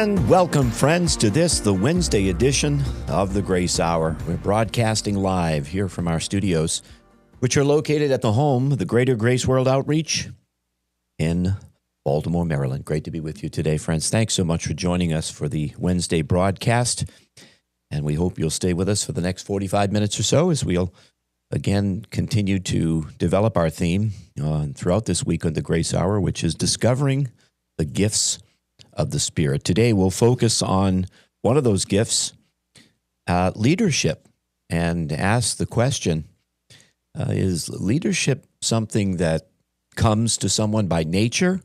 And welcome, friends, to this, the Wednesday edition of the Grace Hour. We're broadcasting live here from our studios, which are located at the home of the Greater Grace World Outreach in Baltimore, Maryland. Great to be with you today, friends. Thanks so much for joining us for the Wednesday broadcast. And we hope you'll stay with us for the next 45 minutes or so as we'll again continue to develop our theme throughout this week on the Grace Hour, which is discovering the gifts of the Spirit. Today, we'll focus on one of those gifts, leadership, and ask the question, is leadership something that comes to someone by nature,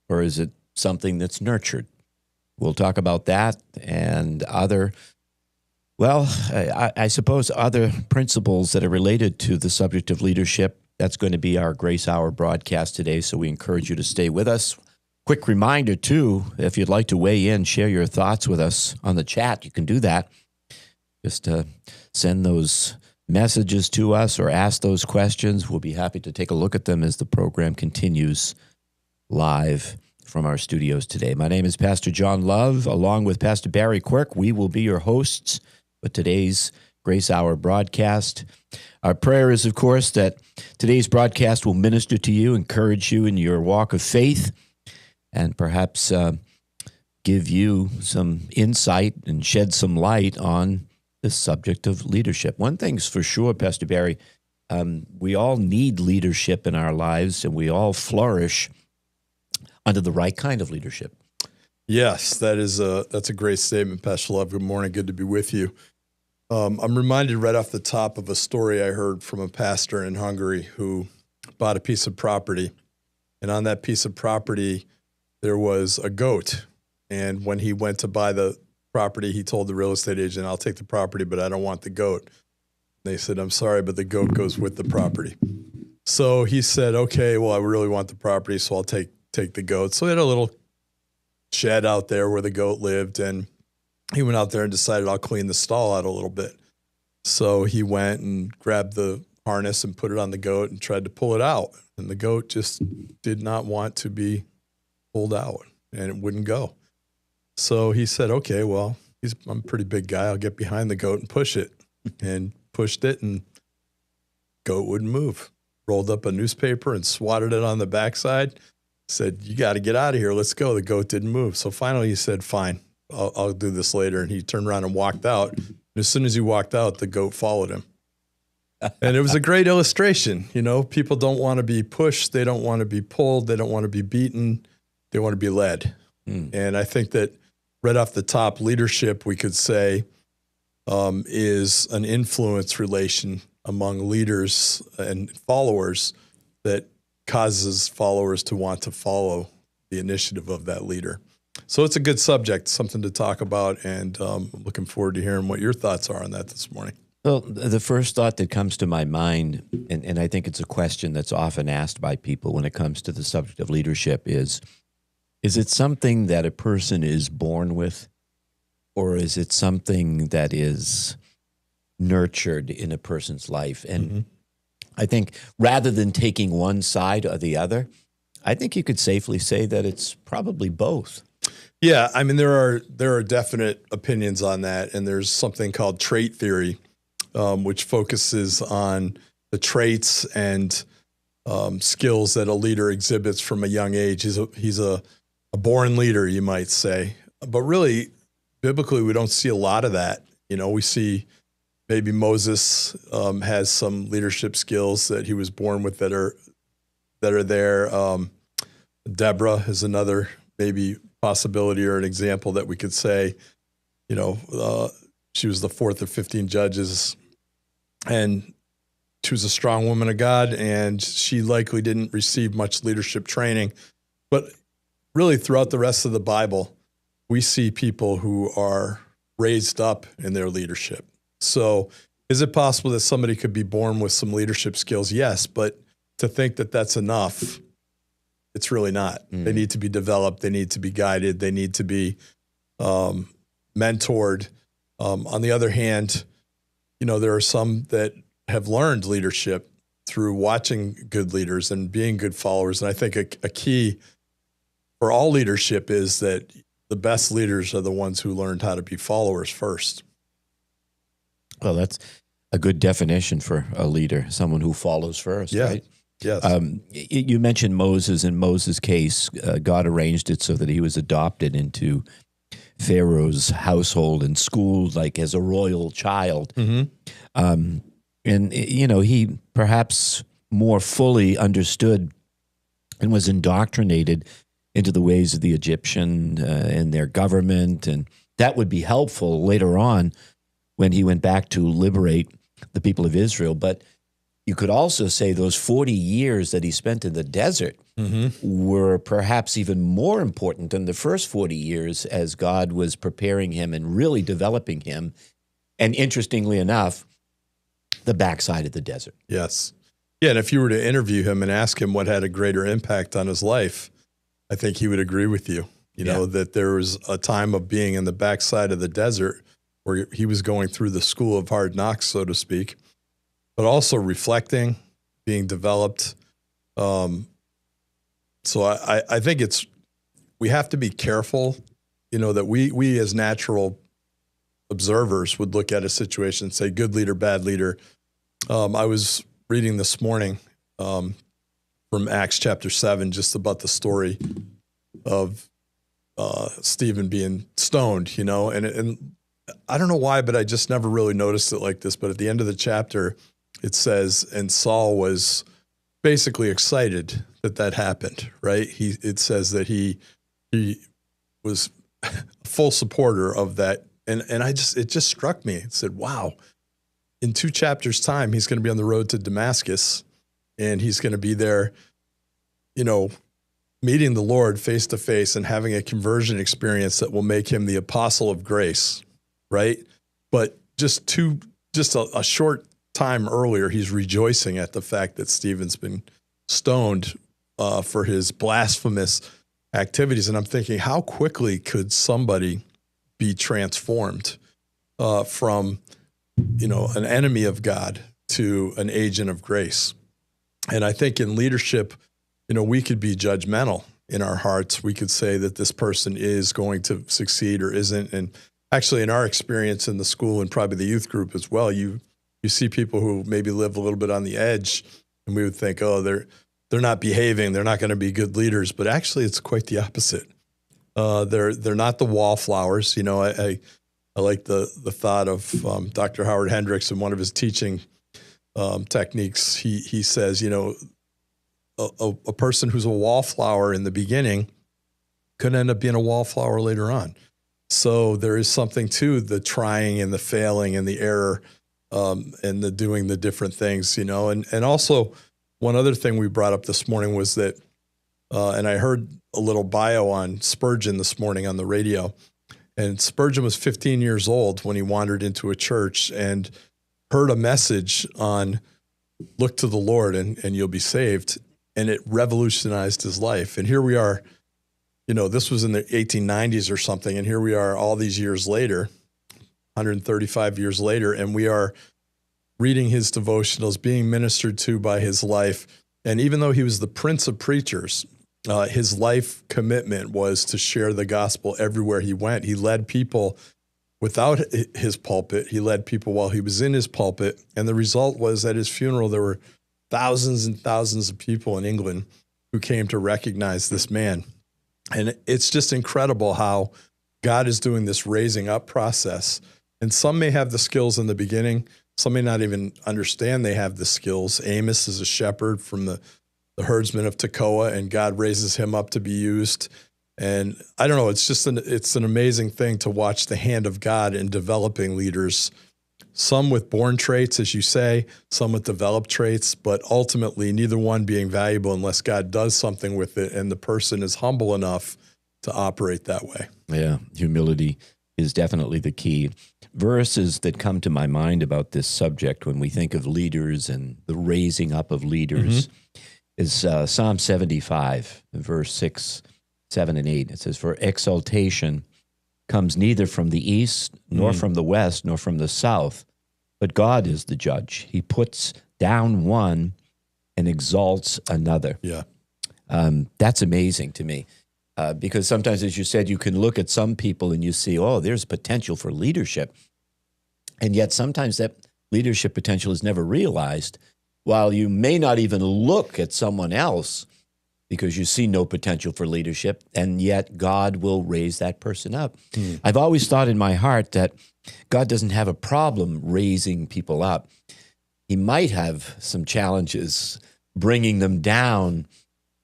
or is it something that's nurtured? We'll talk about that and other, I suppose other principles that are related to the subject of leadership. That's going to be our Grace Hour broadcast today, so we encourage you to stay with us. Quick reminder, too, if you'd like to weigh in, share your thoughts with us on the chat, you can do that. Just send those messages to us or ask those questions. We'll be happy to take a look at them as the program continues live from our studios today. My name is Pastor John Love. Along with Pastor Barry Quirk, we will be your hosts for today's Grace Hour broadcast. Our prayer is, of course, that today's broadcast will minister to you, encourage you in your walk of faith, and perhaps give you some insight and shed some light on the subject of leadership. One thing's for sure, Pastor Barry, we all need leadership in our lives, and we all flourish under the right kind of leadership. Yes, that's a great statement, Pastor Love. Good morning. Good to be with you. I'm reminded right off the top of a story I heard from a pastor in Hungary who bought a piece of property, and on that piece of property, there was a goat. And when he went to buy the property, he told the real estate agent, "I'll take the property, but I don't want the goat." They said, "I'm sorry, but the goat goes with the property." So he said, "Okay, well, I really want the property, so I'll take the goat." So he had a little shed out there where the goat lived, and he went out there and decided, "I'll clean the stall out a little bit." So he went and grabbed the harness and put it on the goat and tried to pull it out. And the goat just did not want to be pulled out, and it wouldn't go. So he said, "Okay, well, I'm a pretty big guy. I'll get behind the goat and push it." And pushed it, and goat wouldn't move. Rolled up a newspaper and swatted it on the backside. Said, "You got to get out of here. Let's go." The goat didn't move. So finally he said, "Fine, I'll do this later." And he turned around and walked out. And as soon as he walked out, the goat followed him. And it was a great illustration. You know, people don't want to be pushed. They don't want to be pulled. They don't want to be beaten. They want to be led. And I think that right off the top, leadership, we could say, is an influence relation among leaders and followers that causes followers to want to follow the initiative of that leader. So it's a good subject, something to talk about, and I'm looking forward to hearing what your thoughts are on that this morning. Well, the first thought that comes to my mind, and I think it's a question that's often asked by people when it comes to the subject of leadership, is it something that a person is born with, or is it something that is nurtured in a person's life? And I think rather than taking one side or the other, I think you could safely say that it's probably both. Yeah, I mean, there are definite opinions on that, and there's something called trait theory, which focuses on the traits and skills that a leader exhibits from a young age. He's a born leader, you might say. But really, biblically, we don't see a lot of that. You know, we see maybe Moses has some leadership skills that he was born with that are there. Deborah is another maybe possibility or an example that we could say, you know, she was the fourth of 15 judges, and she was a strong woman of God, and she likely didn't receive much leadership training. But really, throughout the rest of the Bible, we see people who are raised up in their leadership. So is it possible that somebody could be born with some leadership skills? Yes, but to think that that's enough, it's really not. They need to be developed. They need to be guided. They need to be mentored. On the other hand, you know, there are some that have learned leadership through watching good leaders and being good followers. And I think a key for all leadership is that the best leaders are the ones who learned how to be followers first. Well, that's a good definition for a leader, someone who follows first, right? Yes. You mentioned Moses. In Moses' case, God arranged it so that he was adopted into Pharaoh's household and schooled like as a royal child. And, he perhaps more fully understood and was indoctrinated into the ways of the Egyptian and their government. And that would be helpful later on when he went back to liberate the people of Israel. But you could also say those 40 years that he spent in the desert were perhaps even more important than the first 40 years as God was preparing him and really developing him. And interestingly enough, the backside of the desert. Yes. Yeah, and if you were to interview him and ask him what had a greater impact on his life, I think he would agree with you. You know, that there was a time of being in the backside of the desert where he was going through the school of hard knocks, so to speak, but also reflecting, being developed. So I think we have to be careful, that we as natural observers would look at a situation and say, good leader, bad leader. I was reading this morning from Acts chapter 7, just about the story of Stephen being stoned, and I don't know why, but I just never really noticed it like this. But at the end of the chapter, it says, and Saul was basically excited that happened, right? It says that he was a full supporter of that. And it just struck me. It said, wow, in 2 chapters time, he's going to be on the road to Damascus and he's going to be there, meeting the Lord face to face and having a conversion experience that will make him the apostle of grace, right? But just a short time earlier, he's rejoicing at the fact that Stephen's been stoned for his blasphemous activities. And I'm thinking, how quickly could somebody be transformed from, an enemy of God to an agent of grace? And I think in leadership, we could be judgmental in our hearts. We could say that this person is going to succeed or isn't. And actually, in our experience in the school and probably the youth group as well, you see people who maybe live a little bit on the edge, and we would think, oh, they're not behaving, they're not going to be good leaders. But actually, it's quite the opposite. They're not the wallflowers. I like the thought of Dr. Howard Hendricks in one of his teaching techniques. He says, a person who's a wallflower in the beginning could end up being a wallflower later on. So there is something to the trying and the failing and the error and the doing the different things, And also one other thing we brought up this morning was that, and I heard a little bio on Spurgeon this morning on the radio. And Spurgeon was 15 years old when he wandered into a church and heard a message on look to the Lord and you'll be saved. And it revolutionized his life. And here we are, this was in the 1890s or something. And here we are all these years later, 135 years later, and we are reading his devotionals, being ministered to by his life. And even though he was the prince of preachers, his life commitment was to share the gospel everywhere he went. He led people without his pulpit. He led people while he was in his pulpit. And the result was at his funeral, there were thousands and thousands of people in England who came to recognize this man. And it's just incredible how God is doing this raising up process. And some may have the skills in the beginning. Some may not even understand they have the skills. Amos is a shepherd from the herdsmen of Tekoa, and God raises him up to be used. And I don't know, it's an amazing thing to watch the hand of God in developing leaders, some with born traits, as you say, some with developed traits, but ultimately neither one being valuable unless God does something with it and the person is humble enough to operate that way. Yeah, humility is definitely the key. Verses that come to my mind about this subject when we think of leaders and the raising up of leaders is Psalm 75, verse 6, 7, and 8. It says, "For exaltation comes neither from the east, nor from the west, nor from the south, but God is the judge. He puts down one and exalts another." Yeah. That's amazing to me. Because sometimes, as you said, you can look at some people and you see, oh, there's potential for leadership. And yet sometimes that leadership potential is never realized, while you may not even look at someone else because you see no potential for leadership, and yet God will raise that person up. I've always thought in my heart that God doesn't have a problem raising people up. He might have some challenges bringing them down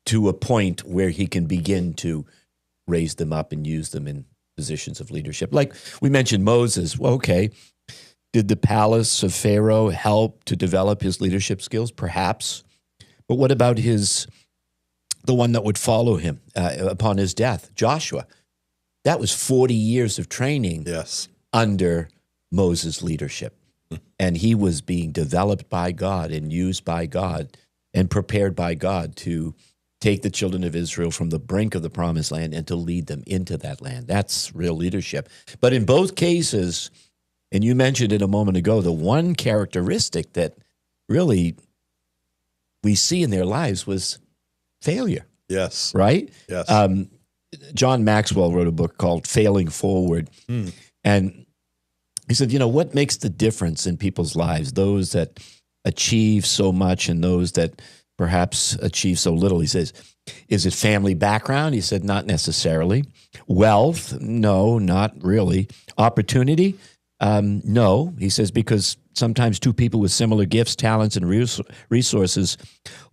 to a point where he can begin to raise them up and use them in positions of leadership. Like we mentioned Moses. Well, okay, did the palace of Pharaoh help to develop his leadership skills? Perhaps. But what about the one that would follow him upon his death, Joshua? That was 40 years of training under Moses' leadership. And he was being developed by God and used by God and prepared by God to take the children of Israel from the brink of the promised land and to lead them into that land. That's real leadership. But in both cases, and you mentioned it a moment ago, the one characteristic that really we see in their lives was failure. Yes. Right? Yes. John Maxwell wrote a book called Failing Forward. And he said, what makes the difference in people's lives, those that achieve so much and those that perhaps achieve so little? He says, is it family background? He said, not necessarily. Wealth? No, not really. Opportunity? No. He says, because sometimes two people with similar gifts, talents, and resources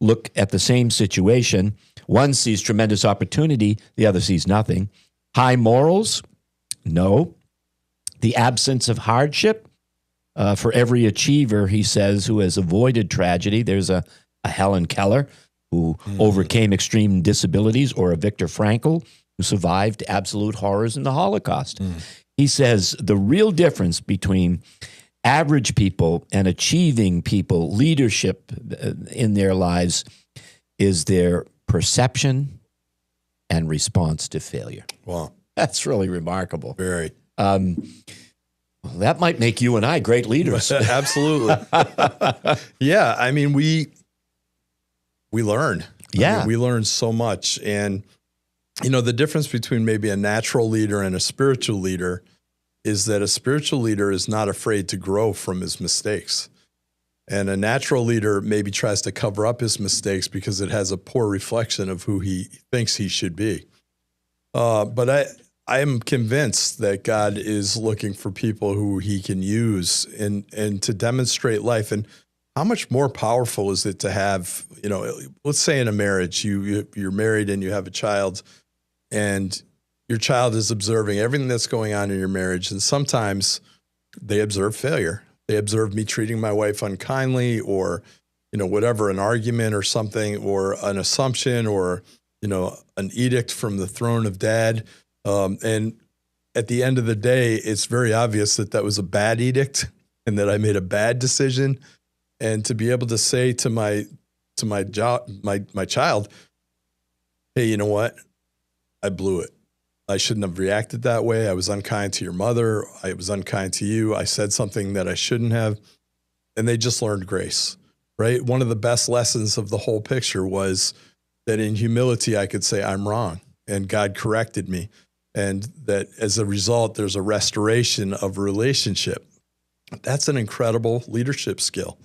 look at the same situation. One sees tremendous opportunity, the other sees nothing. High morals? No. The absence of hardship? For every achiever, he says, who has avoided tragedy, there's a Helen Keller who overcame extreme disabilities, or a Viktor Frankl who survived absolute horrors in the Holocaust. He says the real difference between average people and achieving people, leadership in their lives, is their perception and response to failure. Wow. That's really remarkable. Very. That might make you and I great leaders. Absolutely. Yeah. I mean, we learn. Yeah. I mean, we learn so much. And, the difference between maybe a natural leader and a spiritual leader is that a spiritual leader is not afraid to grow from his mistakes. And a natural leader maybe tries to cover up his mistakes because it has a poor reflection of who he thinks he should be. But I am convinced that God is looking for people who he can use and to demonstrate life. And how much more powerful is it to have, let's say in a marriage, you're married and you have a child, and your child is observing everything that's going on in your marriage. And sometimes they observe failure. They observe me treating my wife unkindly, or, whatever, an argument or something, or an assumption, or, an edict from the throne of dad. And at the end of the day, it's very obvious that was a bad edict and that I made a bad decision. And to be able to say to my child, hey, you know what? I blew it. I shouldn't have reacted that way. I was unkind to your mother. I was unkind to you. I said something that I shouldn't have. And they just learned grace, right? One of the best lessons of the whole picture was that in humility, I could say I'm wrong, and God corrected me. And that as a result, there's a restoration of relationship. That's an incredible leadership skill,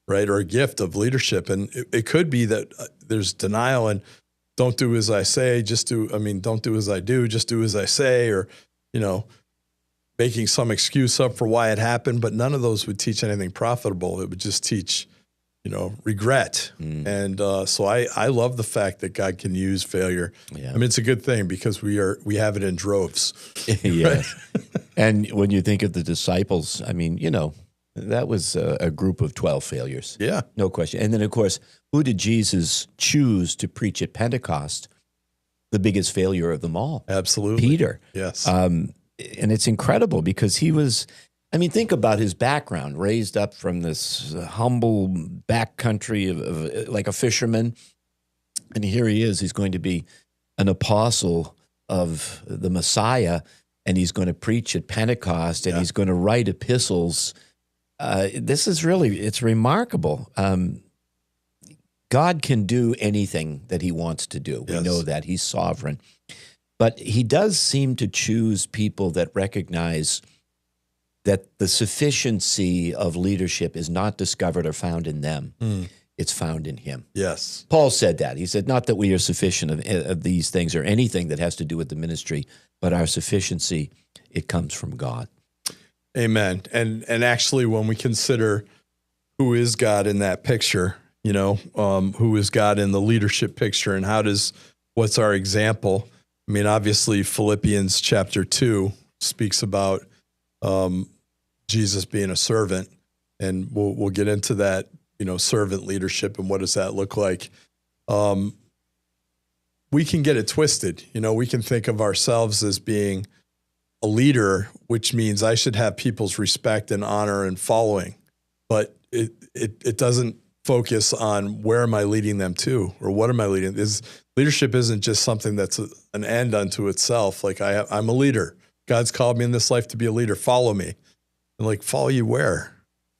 right? Or a gift of leadership. And it could be that there's denial and don't do as I say, don't do as I do, just do as I say, or, making some excuse up for why it happened. But none of those would teach anything profitable. It would just teach, regret. And so I love the fact that God can use failure. Yeah. I mean, it's a good thing because we have it in droves. Yes. And when you think of the disciples, I mean, that was a group of 12 failures. Yeah. No question. And then, of course, who did Jesus choose to preach at Pentecost? The biggest failure of them all. Absolutely. Peter. Yes. And it's incredible because he was, think about his background, raised up from this humble backcountry of like a fisherman. And here he is. He's going to be an apostle of the Messiah, and he's going to preach at Pentecost, and he's going to write epistles. This is it's remarkable. God can do anything that he wants to do. We know that. He's sovereign. But he does seem to choose people that recognize that the sufficiency of leadership is not discovered or found in them. It's found in him. Yes. Paul said that. He said, not that we are sufficient of these things or anything that has to do with the ministry, but our sufficiency, it comes from God. Amen. And actually, when we consider who is God in that picture, who is God in the leadership picture, and what's our example? I mean, obviously, Philippians chapter 2 speaks about Jesus being a servant, and we'll get into that, servant leadership and what does that look like. We can get it twisted. We can think of ourselves as being a leader, which means I should have people's respect and honor and following, but it doesn't focus on where am I leading them to or what am I leading. Leadership isn't just something that's an end unto itself. Like I'm a leader. God's called me in this life to be a leader. Follow me. And like, follow you where?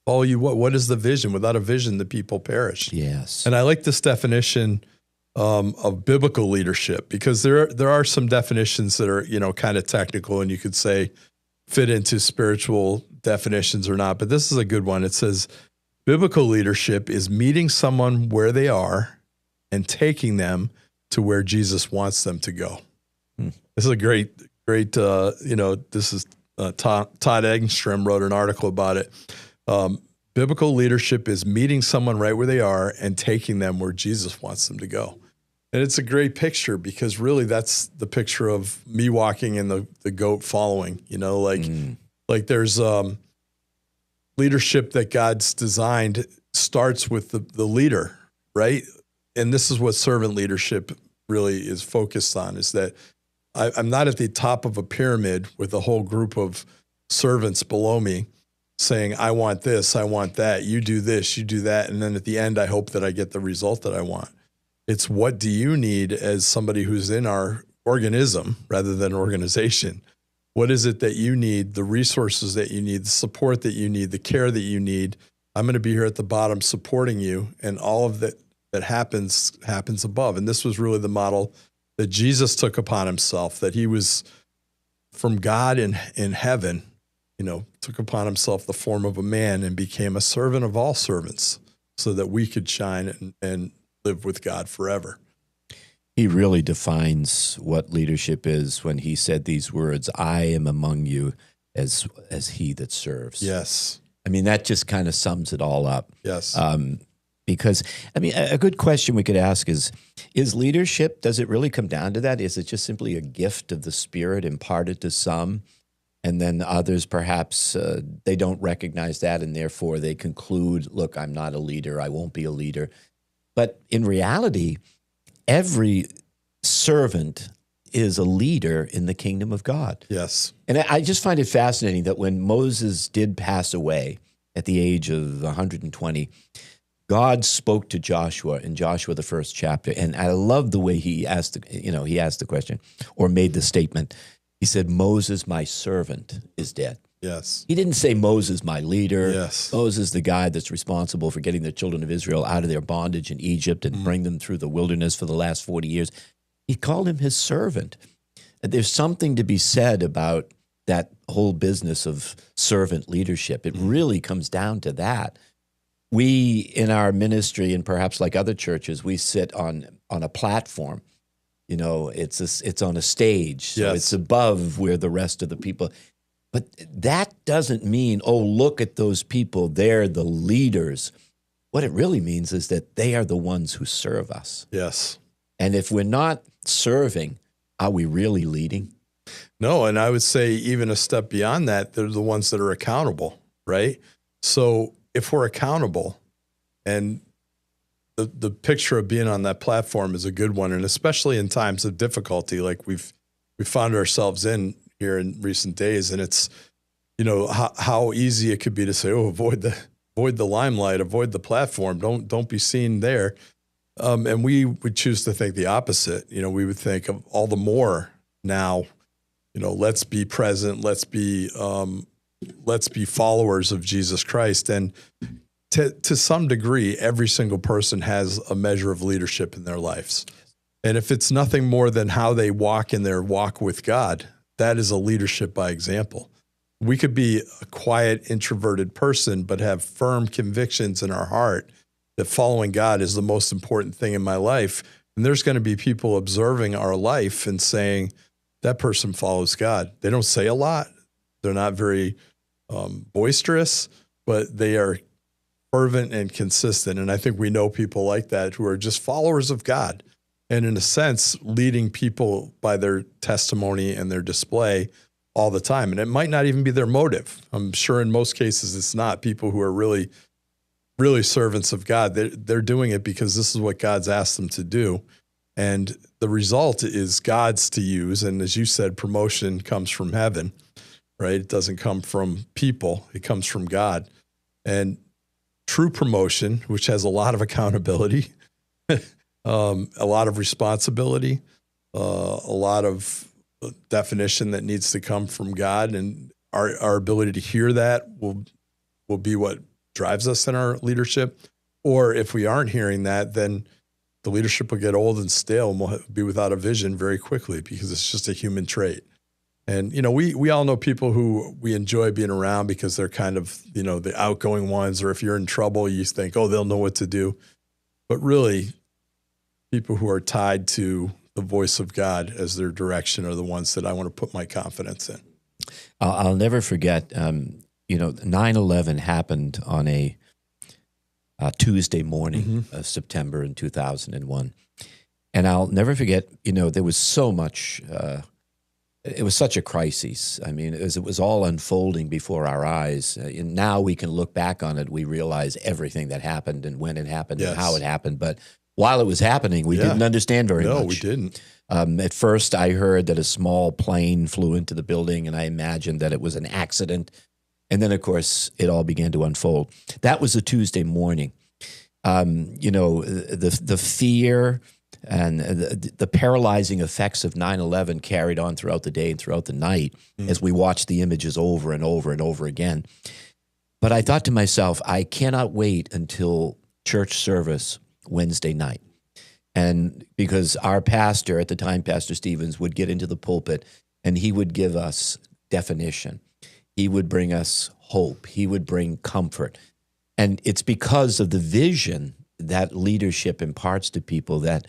Follow you what? What is the vision? Without a vision, the people perish. Yes. And I like this definition of biblical leadership, because there are some definitions that are, kind of technical and you could say fit into spiritual definitions or not. But this is a good one. It says, biblical leadership is meeting someone where they are and taking them to where Jesus wants them to go. This is a great, this is Todd Engstrom wrote an article about it. Biblical leadership is meeting someone right where they are and taking them where Jesus wants them to go. And it's a great picture, because really that's the picture of me walking and the goat following, like there's leadership that God's designed starts with the leader, right? And this is what servant leadership really is focused on, is that I'm not at the top of a pyramid with a whole group of servants below me saying, I want this, I want that, you do this, you do that. And then at the end, I hope that I get the result that I want. It's what do you need as somebody who's in our organism rather than organization? What is it that you need, the resources that you need, the support that you need, the care that you need? I'm going to be here at the bottom supporting you, and all of that happens above. And this was really the model that Jesus took upon himself, that he was from God in heaven, took upon himself the form of a man and became a servant of all servants so that we could shine and live with God forever. He really defines what leadership is when he said these words, I am among you as he that serves. Yes. I mean, that just kind of sums it all up. Yes. Because, a good question we could ask is leadership, does it really come down to that? Is it just simply a gift of the Spirit imparted to some, and then others perhaps they don't recognize that, and therefore they conclude, look, I'm not a leader, I won't be a leader. But in reality, every servant is a leader in the kingdom of God. Yes. And I just find it fascinating that when Moses did pass away at the age of 120, God spoke to Joshua in Joshua, the first chapter. And I love the way he asked the question or made the statement. He said, Moses, my servant, is dead. Yes. He didn't say Moses, my leader. Yes. Moses, the guy that's responsible for getting the children of Israel out of their bondage in Egypt and bring them through the wilderness for the last 40 years. He called him his servant. There's something to be said about that whole business of servant leadership. It really comes down to that. We, in our ministry, and perhaps like other churches, we sit on a platform. It's on a stage, so It's above where the rest of the people. But that doesn't mean, look at those people, they're the leaders. What it really means is that they are the ones who serve us. Yes. And if we're not serving, are we really leading? No, and I would say even a step beyond that, they're the ones that are accountable, right? So if we're accountable, and the picture of being on that platform is a good one, and especially in times of difficulty like we found ourselves in here in recent days, and it's how easy it could be to say, avoid the limelight, avoid the platform, don't be seen there, and we would choose to think the opposite. We would think of all the more now, let's be present, let's be followers of Jesus Christ. And to some degree, every single person has a measure of leadership in their lives. And if it's nothing more than how they walk in their walk with God, that is a leadership by example. We could be a quiet, introverted person, but have firm convictions in our heart that following God is the most important thing in my life. And there's going to be people observing our life and saying, that person follows God. They don't say a lot. They're not very boisterous, but they are fervent and consistent. And I think we know people like that who are just followers of God. And in a sense, leading people by their testimony and their display all the time. And it might not even be their motive. I'm sure in most cases it's not. People who are really, really servants of God, they're doing it because this is what God's asked them to do. And the result is God's to use. And as you said, promotion comes from heaven, right? It doesn't come from people. It comes from God. And true promotion, which has a lot of accountability, a lot of responsibility, a lot of definition that needs to come from God, and our ability to hear that will be what drives us in our leadership. Or if we aren't hearing that, then the leadership will get old and stale, and we'll be without a vision very quickly because it's just a human trait. And, we all know people who we enjoy being around because they're kind of, the outgoing ones, or if you're in trouble, you think, oh, they'll know what to do. But really, people who are tied to the voice of God as their direction are the ones that I want to put my confidence in. I'll never forget, 9/11 happened on a Tuesday morning of September in 2001. And I'll never forget, there was so much, it was such a crisis. I mean, it was all unfolding before our eyes. And now we can look back on it. We realize everything that happened and when it happened and how it happened. But while it was happening, we didn't understand very much. No, we didn't. At first, I heard that a small plane flew into the building, and I imagined that it was an accident. And then, of course, it all began to unfold. That was a Tuesday morning. The fear and the paralyzing effects of 9/11 carried on throughout the day and throughout the night as we watched the images over and over and over again. But I thought to myself, I cannot wait until church service Wednesday night. And because our pastor at the time, Pastor Stevens, would get into the pulpit and he would give us definition. He would bring us hope. He would bring comfort. And it's because of the vision that leadership imparts to people that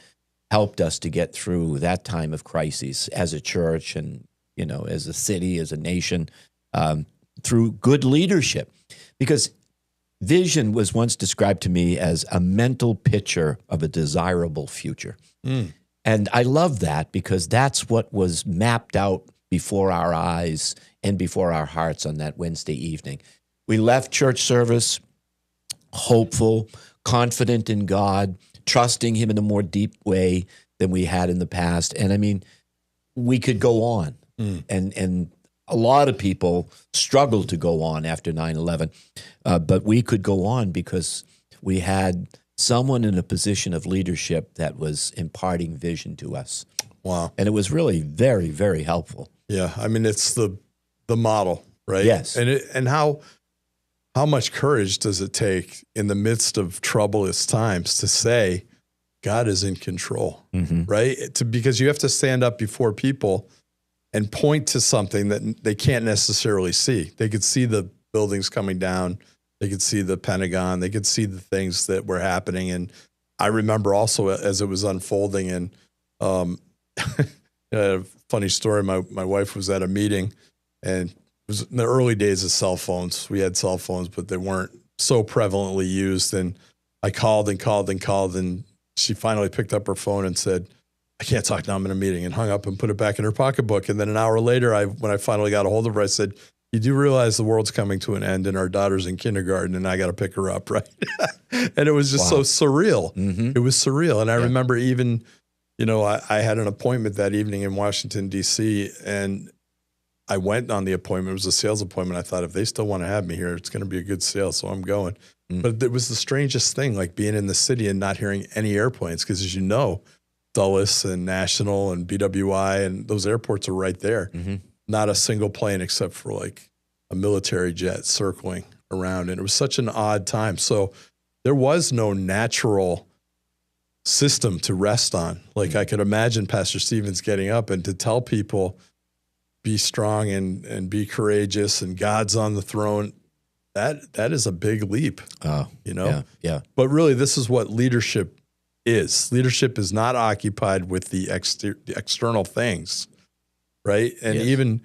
helped us to get through that time of crisis as a church and, as a city, as a nation, through good leadership. Because vision was once described to me as a mental picture of a desirable future. And I love that because that's what was mapped out before our eyes and before our hearts on that Wednesday evening. We left church service hopeful, confident in God, trusting him in a more deep way than we had in the past. And I mean, we could go on. And a lot of people struggled to go on after 9/11, but we could go on because we had someone in a position of leadership that was imparting vision to us. Wow. And it was really very, very helpful. Yeah. I mean, it's the model, right? Yes. And how much courage does it take in the midst of troublous times to say, God is in control, right? Because you have to stand up before people and point to something that they can't necessarily see. They could see the buildings coming down. They could see the Pentagon. They could see the things that were happening. And I remember also as it was unfolding, and a funny story, my wife was at a meeting, and it was in the early days of cell phones. We had cell phones, but they weren't so prevalently used. And I called and called and called, and she finally picked up her phone and said, I can't talk now, I'm in a meeting, and hung up and put it back in her pocketbook. And then an hour later, when I finally got a hold of her, I said, you do realize the world's coming to an end and our daughter's in kindergarten and I got to pick her up, right? And it was just so surreal. It was surreal. And I remember even, I had an appointment that evening in Washington, D.C., and I went on the appointment. It was a sales appointment. I thought, if they still want to have me here, it's going to be a good sale, so I'm going. But it was the strangest thing, like being in the city and not hearing any airplanes, because as you know, Dulles and National and BWI and those airports are right there. Not a single plane except for like a military jet circling around. And it was such an odd time. So there was no natural system to rest on. Like I could imagine Pastor Stevens getting up and to tell people, be strong and be courageous and God's on the throne. That is a big leap, you know? Yeah. But really, this is what leadership is. Leadership is not occupied with the external things, right? And even,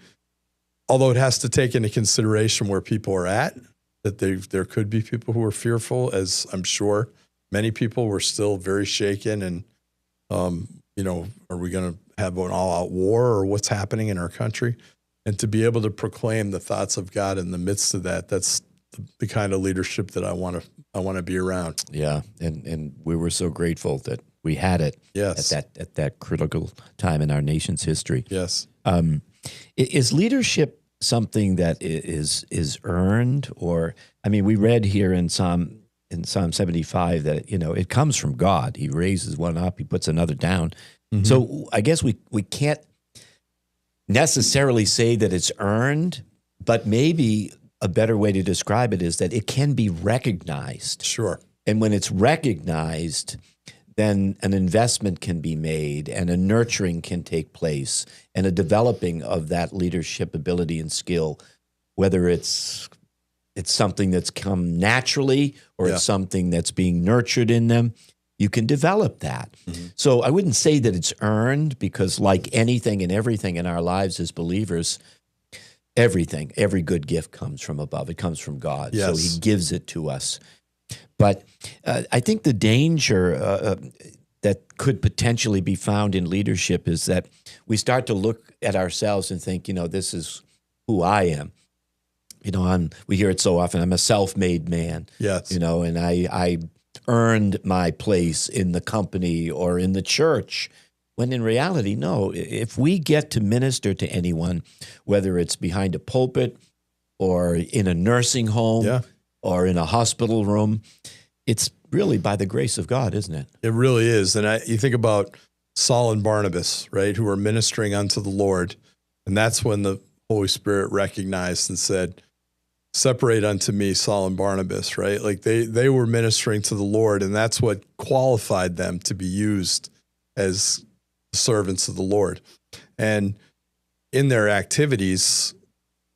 although it has to take into consideration where people are at, that there could be people who are fearful, as I'm sure many people were still very shaken and, you know, are we going to have an all-out war or what's happening in our country? And to be able to proclaim the thoughts of God in the midst of that, that's the kind of leadership that I want to be around. Yeah, and we were so grateful that we had it at that critical time in our nation's history. Yes. Is leadership something that is earned, or I mean, we read here in Psalm 75 that, you know, it comes from God. He raises one up, he puts another down. Mm-hmm. So I guess we can't necessarily say that it's earned, but maybe a better way to describe it is that it can be recognized. Sure. And when it's recognized, then an investment can be made and a nurturing can take place and a developing of that leadership ability and skill, whether it's something that's come naturally or it's something that's being nurtured in them. You can develop that. Mm-hmm. So I wouldn't say that it's earned, because like anything and everything in our lives as believers, every good gift comes from above. It comes from God. Yes. So he gives it to us. But I think the danger that could potentially be found in leadership is that we start to look at ourselves and think, you know, this is who I am. You know, we hear it so often, I'm a self-made man. Yes. You know, and I earned my place in the company or in the church, when in reality, no. If we get to minister to anyone, whether it's behind a pulpit or in a nursing home or in a hospital room, it's really by the grace of God, isn't it? It really is. And you think about Saul and Barnabas, right, who were ministering unto the Lord, and that's when the Holy Spirit recognized and said, separate unto me Saul and Barnabas, right? Like they were ministering to the Lord, and that's what qualified them to be used as servants of the Lord. And in their activities,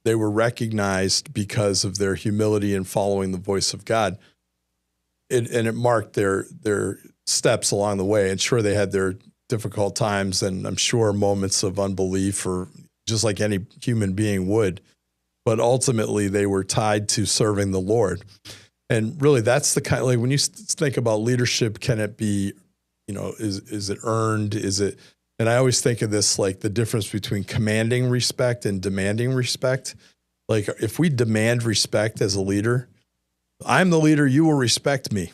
they were recognized because of their humility and following the voice of God. And it marked their steps along the way. And sure, they had their difficult times, and I'm sure moments of unbelief, or just like any human being would. But ultimately, they were tied to serving the Lord. And really, that's the kind, like when you think about leadership, can it be, you know, is it earned? Is it, and I always think of this, like the difference between commanding respect and demanding respect. Like if we demand respect as a leader, I'm the leader, you will respect me.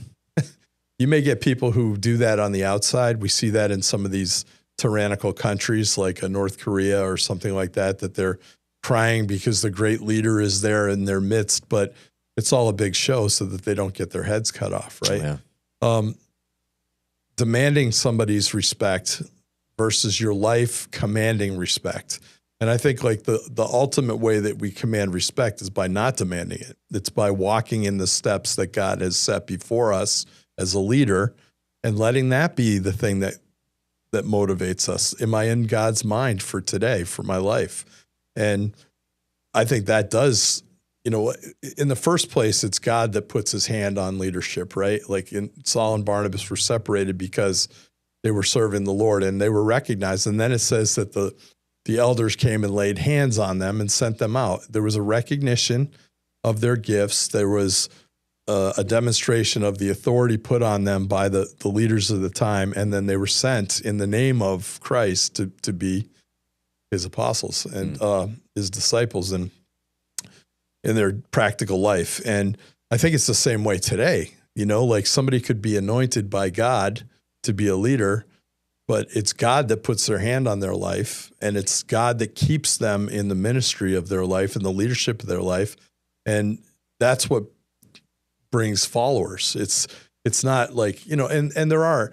You may get people who do that on the outside. We see that in some of these tyrannical countries like North Korea or something like that, that they're crying because the great leader is there in their midst, but it's all a big show so that they don't get their heads cut off, right? Yeah. Demanding somebody's respect versus your life commanding respect. And I think like the ultimate way that we command respect is by not demanding it. It's by walking in the steps that God has set before us as a leader and letting that be the thing that motivates us. Am I in God's mind for today, for my life? And I think that does, you know, in the first place, it's God that puts his hand on leadership, right? Like Saul and Barnabas were separated because they were serving the Lord and they were recognized. And then it says that the elders came and laid hands on them and sent them out. There was a recognition of their gifts. There was a demonstration of the authority put on them by the leaders of the time. And then they were sent in the name of Christ to be his apostles and his disciples and in their practical life. And I think it's the same way today. You know, like somebody could be anointed by God to be a leader, but it's God that puts their hand on their life, and it's God that keeps them in the ministry of their life and the leadership of their life. And that's what brings followers. It's not like, you know, and there are,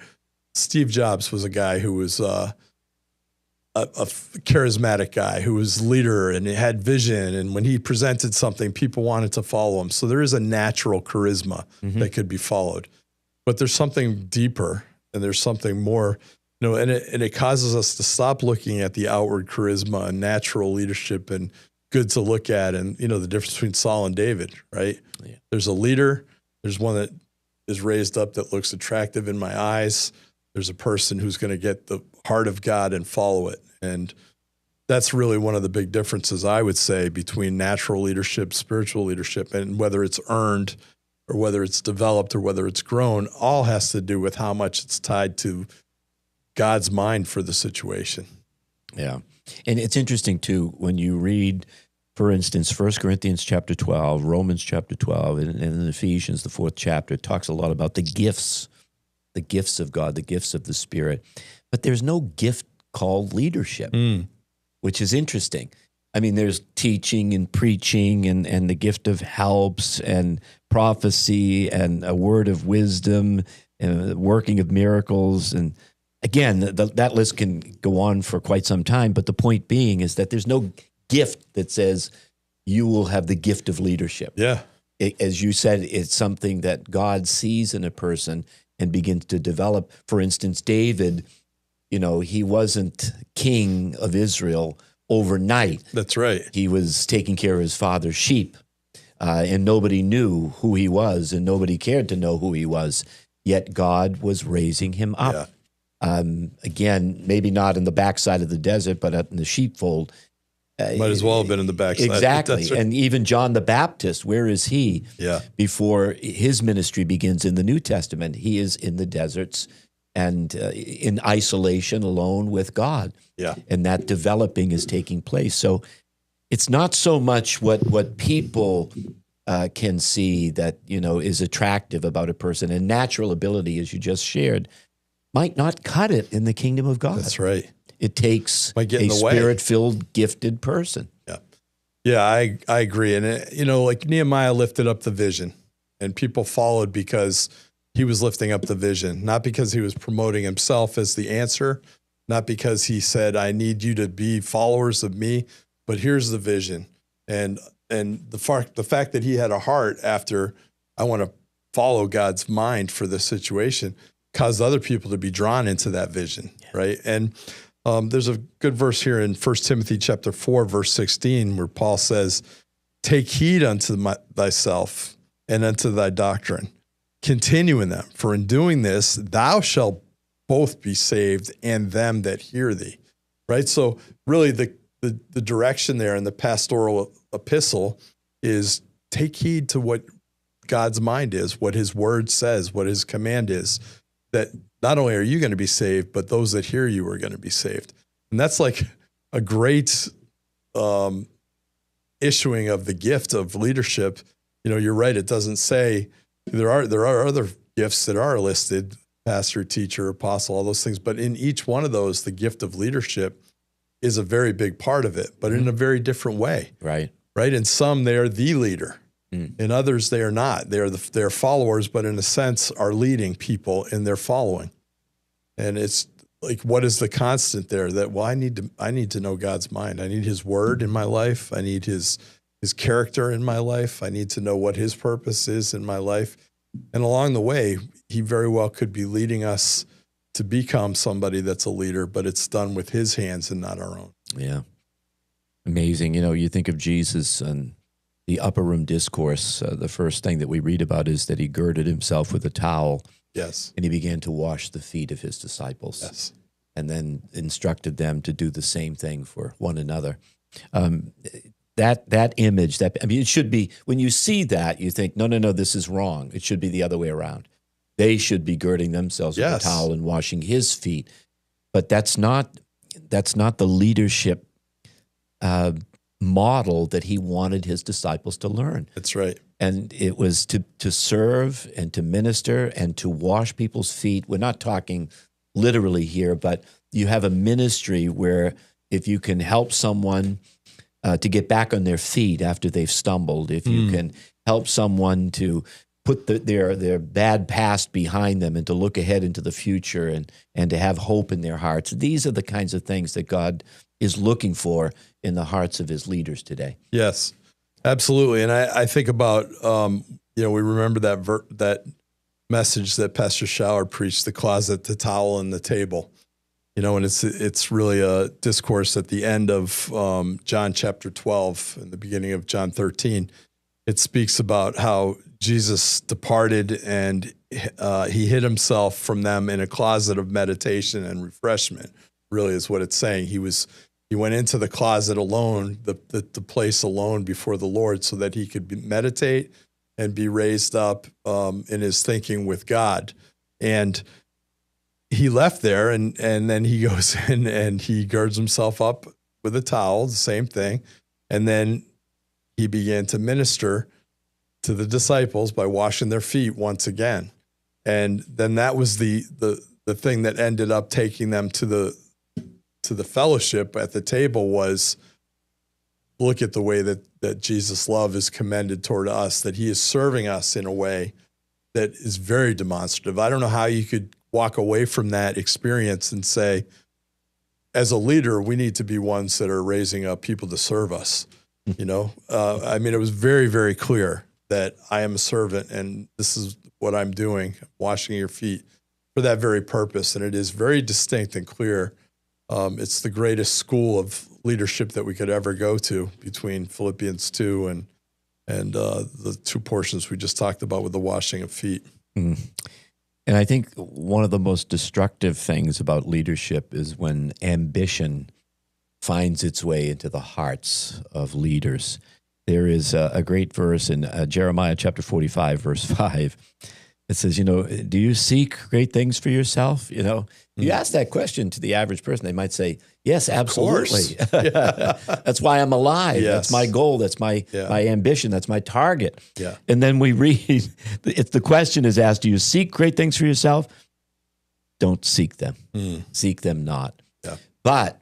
Steve Jobs was a guy who was a charismatic guy who was leader and had vision. And when he presented something, people wanted to follow him. So there is a natural charisma that could be followed. But there's something deeper and there's something more, and it causes us to stop looking at the outward charisma and natural leadership and good to look at, and the difference between Saul and David, right? Yeah. There's a leader. There's one that is raised up that looks attractive in my eyes. There's a person who's going to get the heart of God and follow it. And that's really one of the big differences, I would say, between natural leadership, spiritual leadership, and whether it's earned or whether it's developed or whether it's grown, all has to do with how much it's tied to God's mind for the situation. Yeah. And it's interesting, too, when you read, for instance, 1 Corinthians chapter 12, Romans chapter 12, and in Ephesians, the 4th chapter, it talks a lot about the gifts of God, the gifts of the Spirit. But there's no gift called leadership, which is interesting. I mean, there's teaching and preaching and the gift of helps and prophecy and a word of wisdom and working of miracles. And again, that list can go on for quite some time. But the point being is that there's no gift that says you will have the gift of leadership. Yeah. As you said, it's something that God sees in a person and begins to develop. For instance, David, he wasn't king of Israel overnight. That's right. He was taking care of his father's sheep, and nobody knew who he was, and nobody cared to know who he was. Yet God was raising him up. Yeah. Again, maybe not in the backside of the desert, but in the sheepfold. Might as well have been in the backside. Exactly. Right. And even John the Baptist, where is he? Yeah. Before his ministry begins in the New Testament, he is in the deserts and in isolation alone with God. Yeah. And that developing is taking place. So it's not so much what people can see that, is attractive about a person. And natural ability, as you just shared, might not cut it in the kingdom of God. That's right. It takes a spirit-filled, gifted person. Yeah. Yeah, I agree. And, like Nehemiah lifted up the vision, and people followed because he was lifting up the vision, not because he was promoting himself as the answer, not because he said, I need you to be followers of me, but here's the vision. And the fact that he had a heart after, I want to follow God's mind for this situation, caused other people to be drawn into that vision, right? And there's a good verse here in 1 Timothy chapter 4, verse 16, where Paul says, take heed unto thyself and unto thy doctrine. Continue in them, for in doing this, thou shalt both be saved and them that hear thee, right? So really the direction there in the pastoral epistle is take heed to what God's mind is, what his word says, what his command is, that not only are you going to be saved, but those that hear you are going to be saved. And that's like a great issuing of the gift of leadership. You're right. It doesn't say there are other gifts that are listed, pastor, teacher, apostle, all those things. But in each one of those, the gift of leadership is a very big part of it, but in a very different way. Right. Right. In some, they are the leader. In others, they are not. They're followers, but in a sense are leading people in their following. And it's like, what is the constant there? That, I need to know God's mind. I need his word in my life. I need his character in my life. I need to know what his purpose is in my life. And along the way, he very well could be leading us to become somebody that's a leader, but it's done with his hands and not our own. Yeah. Amazing. You think of Jesus and the upper room discourse. The first thing that we read about is that he girded himself with a towel. Yes. And he began to wash the feet of his disciples. Yes. And then instructed them to do the same thing for one another. That image, it should be, when you see that, you think, no, this is wrong. It should be the other way around. They should be girding themselves with a towel and washing his feet. But that's not the leadership model that he wanted his disciples to learn. That's right. And it was to serve and to minister and to wash people's feet. We're not talking literally here, but you have a ministry where if you can help someone to get back on their feet after they've stumbled, if you can help someone to put their bad past behind them and to look ahead into the future and to have hope in their hearts, these are the kinds of things that God is looking for in the hearts of his leaders today. Yes, absolutely. And I think about, we remember that message that Pastor Schauer preached, the closet, the towel, and the table. And it's really a discourse at the end of John chapter 12 and the beginning of John 13. It speaks about how Jesus departed and he hid himself from them in a closet of meditation and refreshment, really is what it's saying. He went into the closet alone, the place alone before the Lord, so that he could meditate and be raised up in his thinking with God. And he left there, and then he goes in and he girds himself up with a towel, the same thing. And then he began to minister to the disciples by washing their feet once again. And then that was the thing that ended up taking them to the fellowship at the table was, look at the way that Jesus' love is commended toward us, that he is serving us in a way that is very demonstrative. I don't know how you could walk away from that experience and say, as a leader, we need to be ones that are raising up people to serve us. It was very, very clear that I am a servant and this is what I'm doing, washing your feet for that very purpose. And it is very distinct and clear. It's the greatest school of leadership that we could ever go to, between Philippians 2 and the two portions we just talked about with the washing of feet. Mm. And I think one of the most destructive things about leadership is when ambition finds its way into the hearts of leaders. There is a great verse in Jeremiah chapter 45, verse 5. It says, do you seek great things for yourself? You ask that question to the average person, they might say, yes, absolutely. Yeah. That's why I'm alive. Yes. That's my goal. That's my ambition. That's my target. Yeah. And then we read, if the question is asked, do you seek great things for yourself? Don't seek them. Seek them not. Yeah. But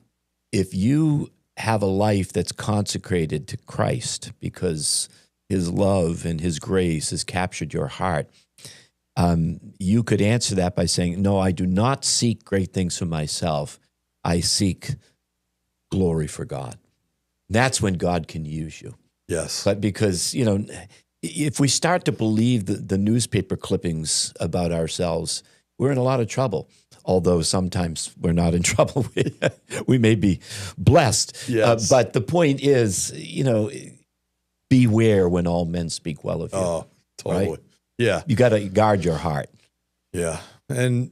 if you have a life that's consecrated to Christ because his love and his grace has captured your heart, you could answer that by saying, no, I do not seek great things for myself. I seek glory for God. That's when God can use you. Yes. But because, if we start to believe the newspaper clippings about ourselves, we're in a lot of trouble. Although sometimes we're not in trouble. We may be blessed. Yes. But the point is, beware when all men speak well of you. Oh, totally. Right? Yeah. You got to guard your heart. Yeah. And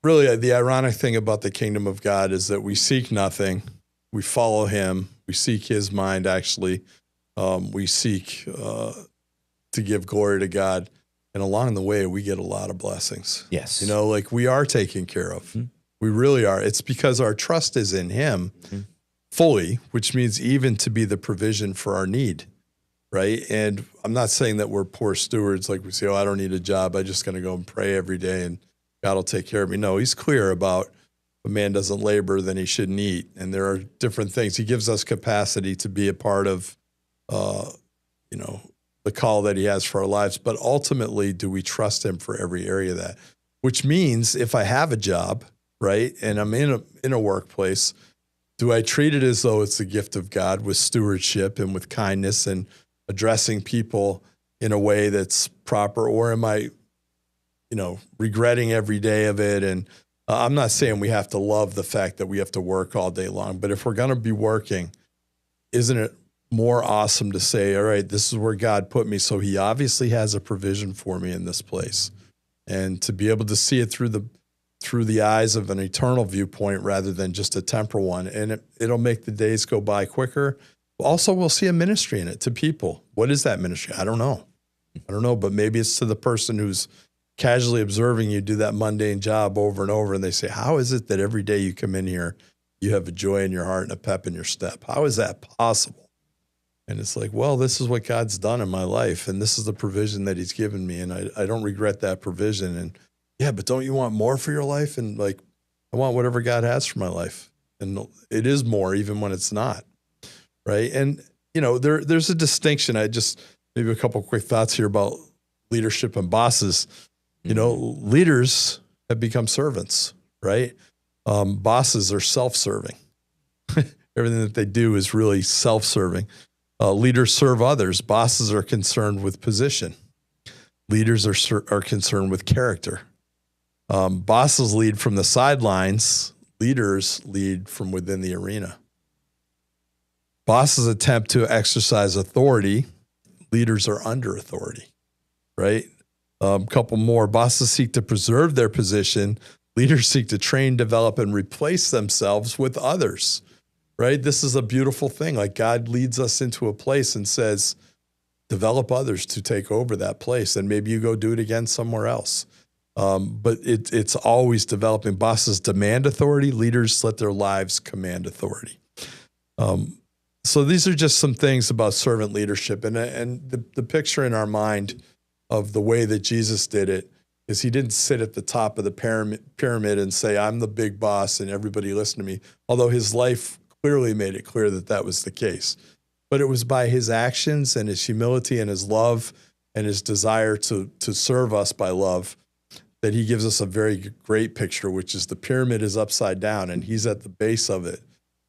really, the ironic thing about the kingdom of God is that we seek nothing. We follow him. We seek his mind, actually. We seek to give glory to God. And along the way, we get a lot of blessings. Yes. We are taken care of. Mm-hmm. We really are. It's because our trust is in him fully, which means even to be the provision for our need. Right. And I'm not saying that we're poor stewards, like we say, I don't need a job. I'm just going to go and pray every day and God will take care of me. No, he's clear about if a man doesn't labor, then he shouldn't eat. And there are different things. He gives us capacity to be a part of, the call that he has for our lives. But ultimately, do we trust him for every area of that? Which means if I have a job, right, and I'm in a workplace, do I treat it as though it's the gift of God with stewardship and with kindness and addressing people in a way that's proper, or am I, regretting every day of it? And I'm not saying we have to love the fact that we have to work all day long, but if we're going to be working, isn't it more awesome to say, all right, this is where God put me, so he obviously has a provision for me in this place, and to be able to see it through the eyes of an eternal viewpoint rather than just a temporal one, and it'll make the days go by quicker. Also, we'll see a ministry in it to people. What is that ministry? I don't know, but maybe it's to the person who's casually observing you do that mundane job over and over, and they say, how is it that every day you come in here, you have a joy in your heart and a pep in your step? How is that possible? And it's like, well, this is what God's done in my life, and this is the provision that he's given me, and I don't regret that provision. And yeah, but don't you want more for your life? And I want whatever God has for my life. And it is more even when it's not, right? And, there's a distinction. Maybe a couple of quick thoughts here about leadership and bosses. Leaders have become servants, right? Bosses are self-serving. Everything that they do is really self-serving. Leaders serve others. Bosses are concerned with position. Leaders are concerned with character. Bosses lead from the sidelines. Leaders lead from within the arena. Bosses attempt to exercise authority. Leaders are under authority, right? Couple more. Bosses seek to preserve their position. Leaders seek to train, develop, and replace themselves with others, right? This is a beautiful thing. Like God leads us into a place and says, develop others to take over that place. And maybe you go do it again somewhere else. But it's always developing. Bosses demand authority. Leaders let their lives command authority. So these are just some things about servant leadership. And the picture in our mind of the way that Jesus did it is he didn't sit at the top of the pyramid and say, I'm the big boss and everybody listen to me. Although his life clearly made it clear that that was the case. But it was by his actions and his humility and his love and his desire to serve us by love that he gives us a very great picture, which is the pyramid is upside down and he's at the base of it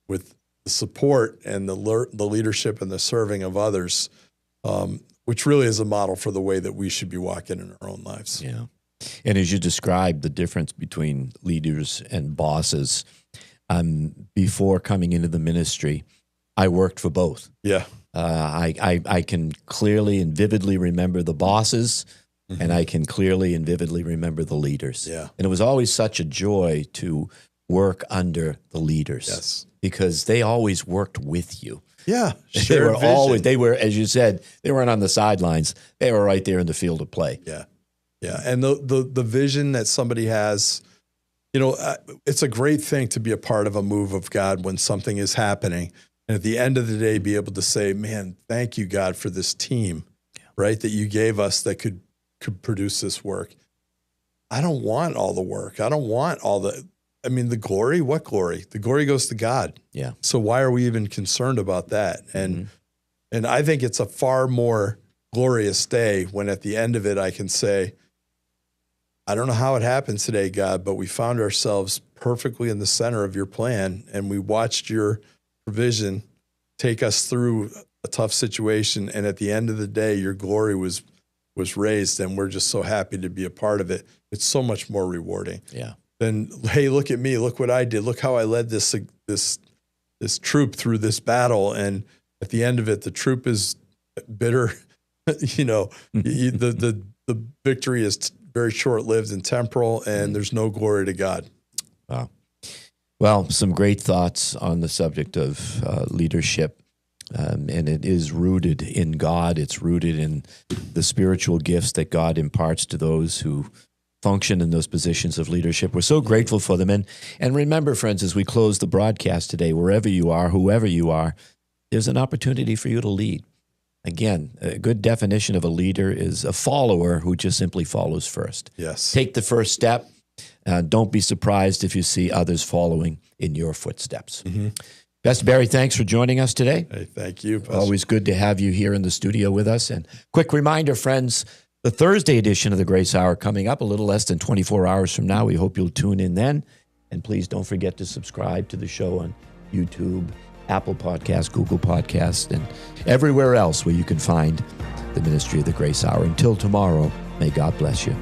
with the support and the leadership and the serving of others, which really is a model for the way that we should be walking in our own lives. Yeah. And as you described the difference between leaders and bosses, before coming into the ministry, I worked for both. Yeah. I can clearly and vividly remember the bosses, and I can clearly and vividly remember the leaders. Yeah. And it was always such a joy to work under the leaders. Yes. Because they always worked with you. Yeah. They were, as you said, they weren't on the sidelines. They were right there in the field of play. Yeah. Yeah. And the vision that somebody has, it's a great thing to be a part of a move of God when something is happening. And at the end of the day, be able to say, man, thank you, God, for this team, right, that you gave us that could produce this work. I don't want all the work. I don't want the glory. What glory? The glory goes to God. Yeah. So why are we even concerned about that? And I think it's a far more glorious day when at the end of it I can say, I don't know how it happened today, God, but we found ourselves perfectly in the center of your plan, and we watched your provision take us through a tough situation, and at the end of the day, your glory was raised, and we're just so happy to be a part of it. It's so much more rewarding. Yeah. Then, hey, look at me, look what I did, look how I led this troop through this battle, and at the end of it, the troop is bitter. The victory is very short-lived and temporal, and there's no glory to God. Wow. Well, some great thoughts on the subject of leadership, and it is rooted in God. It's rooted in the spiritual gifts that God imparts to those who function in those positions of leadership. We're so grateful for them. And remember, friends, as we close the broadcast today, wherever you are, whoever you are, there's an opportunity for you to lead. Again, a good definition of a leader is a follower who just simply follows first. Yes. Take the first step. Don't be surprised if you see others following in your footsteps. Pastor Barry, thanks for joining us today. Hey, thank you, Pastor. Always good to have you here in the studio with us. And quick reminder, friends, the Thursday edition of the Grace Hour coming up a little less than 24 hours from now. We hope you'll tune in then. And please don't forget to subscribe to the show on YouTube, Apple Podcasts, Google Podcasts, and everywhere else where you can find the ministry of the Grace Hour. Until tomorrow, may God bless you.